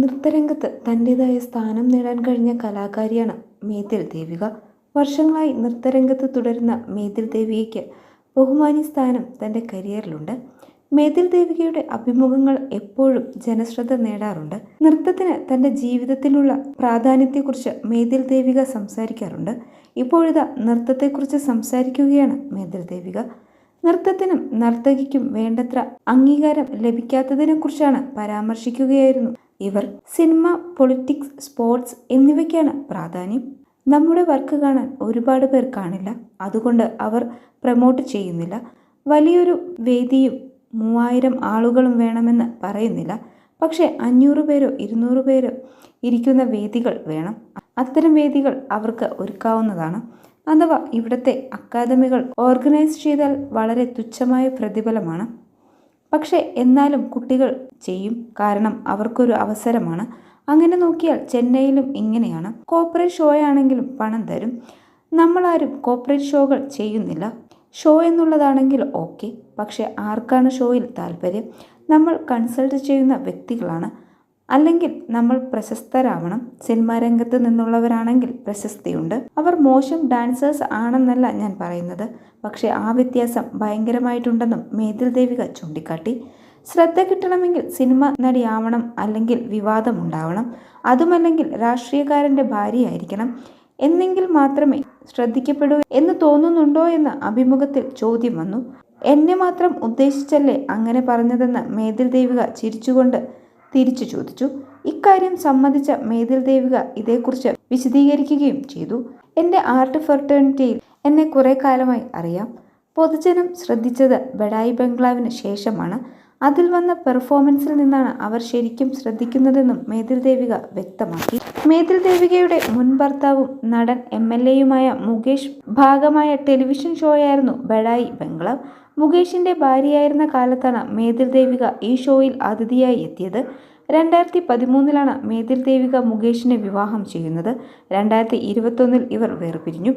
നൃത്തരംഗത്ത് തൻ്റെതായ സ്ഥാനം നേടാൻ കഴിഞ്ഞ കലാകാരിയാണ് മേതിൽ ദേവിക. വർഷങ്ങളായി നൃത്തരംഗത്ത് തുടരുന്ന മേതിൽ ദേവികയ്ക്ക് ബഹുമാന്യ സ്ഥാനം തൻ്റെ കരിയറിലുണ്ട്. മേതിൽ ദേവികയുടെ അഭിമുഖങ്ങൾ എപ്പോഴും ജനശ്രദ്ധ നേടാറുണ്ട്. നൃത്തത്തിന് തൻ്റെ ജീവിതത്തിലുള്ള പ്രാധാന്യത്തെക്കുറിച്ച് മേതിൽ ദേവിക സംസാരിക്കാറുണ്ട്. ഇപ്പോഴിതാ നൃത്തത്തെക്കുറിച്ച് സംസാരിക്കുകയാണ് മേതിൽ ദേവിക. നൃത്തത്തിനും നർത്തകിക്കും വേണ്ടത്ര അംഗീകാരം ലഭിക്കാത്തതിനെക്കുറിച്ചാണ് പരാമർശിക്കുകയായിരുന്നു ഇവർ. സിനിമ, പൊളിറ്റിക്സ്, സ്പോർട്സ് എന്നിവയ്ക്കാണ് പ്രാധാന്യം. നമ്മുടെ വർക്ക് കാണാൻ ഒരുപാട് പേർ കാണില്ല, അതുകൊണ്ട് അവർ പ്രമോട്ട് ചെയ്യുന്നില്ല. വലിയൊരു വേദിയും 3000 ആളുകളും വേണമെന്ന് പറയുന്നില്ല, പക്ഷേ 500 പേരോ 200 പേരോ ഇരിക്കുന്ന വേദികൾ വേണം. അത്തരം വേദികൾ അവർക്ക് ഒരുക്കാവുന്നതാണ്. അഥവാ ഇവിടുത്തെ അക്കാദമികൾ ഓർഗനൈസ് ചെയ്താൽ വളരെ തുച്ഛമായ പ്രതിഫലമാണ്. പക്ഷേ എന്നാലും കുട്ടികൾ ചെയ്യും, കാരണം അവർക്കൊരു അവസരമാണ്. അങ്ങനെ നോക്കിയാൽ ചെന്നൈയിലും ഇങ്ങനെയാണ്. കോർപ്പറേറ്റ് ഷോയാണെങ്കിലും പണം തരും. നമ്മളാരും കോർപ്പറേറ്റ് ഷോകൾ ചെയ്യുന്നില്ല. ഷോ എന്നുള്ളതാണെങ്കിൽ ഓക്കെ, പക്ഷേ ആർക്കാണ് ഷോയിൽ താല്പര്യം? നമ്മൾ കൺസൾട്ട് ചെയ്യുന്ന വ്യക്തികളാണ്, അല്ലെങ്കിൽ നമ്മൾ പ്രശസ്തരാവണം. സിനിമാ രംഗത്ത് നിന്നുള്ളവരാണെങ്കിൽ പ്രശസ്തിയുണ്ട്. അവർ മോശം ഡാൻസേഴ്സ് ആണെന്നല്ല ഞാൻ പറയുന്നത്, പക്ഷേ ആ വ്യത്യാസം ഭയങ്കരമായിട്ടുണ്ടെന്നും മേതിൽ ദേവിക ചൂണ്ടിക്കാട്ടി. ശ്രദ്ധ കിട്ടണമെങ്കിൽ സിനിമ നടിയാവണം, അല്ലെങ്കിൽ വിവാദമുണ്ടാവണം, അതുമല്ലെങ്കിൽ രാഷ്ട്രീയക്കാരൻ്റെ ഭാര്യയായിരിക്കണം, എന്നെങ്കിൽ മാത്രമേ ശ്രദ്ധിക്കപ്പെടൂ എന്ന് തോന്നുന്നുണ്ടോ എന്ന അഭിമുഖത്തിൽ ചോദ്യം വന്നു. എന്നെ മാത്രം ഉദ്ദേശിച്ചല്ലേ അങ്ങനെ പറഞ്ഞതെന്ന് മേതിൽ ദേവിക ചിരിച്ചുകൊണ്ട് തിരിച്ചു ചോദിച്ചു. ഇക്കാര്യം സമ്മതിച്ച മേതിൽ ദേവിക ഇതേക്കുറിച്ച് വിശദീകരിക്കുകയും ചെയ്തു. എൻ്റെ ആർട്ട് ഫെർട്ടേണിറ്റിയിൽ എന്നെ കുറേ കാലമായി അറിയാം. പൊതുജനം ശ്രദ്ധിച്ചത് ബഡായി ബംഗ്ലാവിന് ശേഷമാണ്. അതിൽ വന്ന പെർഫോമൻസിൽ നിന്നാണ് അവർ ശരിക്കും ശ്രദ്ധിക്കുന്നതെന്നും മേതിൽ ദേവിക വ്യക്തമാക്കി. മേതിൽ ദേവികയുടെ മുൻ ഭർത്താവും നടൻ MLA-യുമായ മുകേഷ് ഭാഗമായ ടെലിവിഷൻ ഷോയായിരുന്നു ബഡായി ബംഗ്ലാവ്. മുകേഷിൻ്റെ ഭാര്യയായിരുന്ന കാലത്താണ് മേതിൽ ദേവിക ഈ ഷോയിൽ അതിഥിയായി എത്തിയത്. 2013 മേതിൽ ദേവിക മുകേഷിനെ വിവാഹം ചെയ്യുന്നത്. 2021 ഇവർ വേർപിരിഞ്ഞു.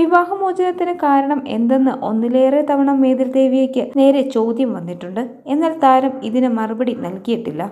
വിവാഹമോചനത്തിന് കാരണം എന്തെന്ന് ഒന്നിലേറെ തവണ മേതിൽ ദേവികയ്ക്ക് നേരെ ചോദ്യം വന്നിട്ടുണ്ട്. എന്നാൽ താരം ഇതിന് മറുപടി നൽകിയിട്ടില്ല.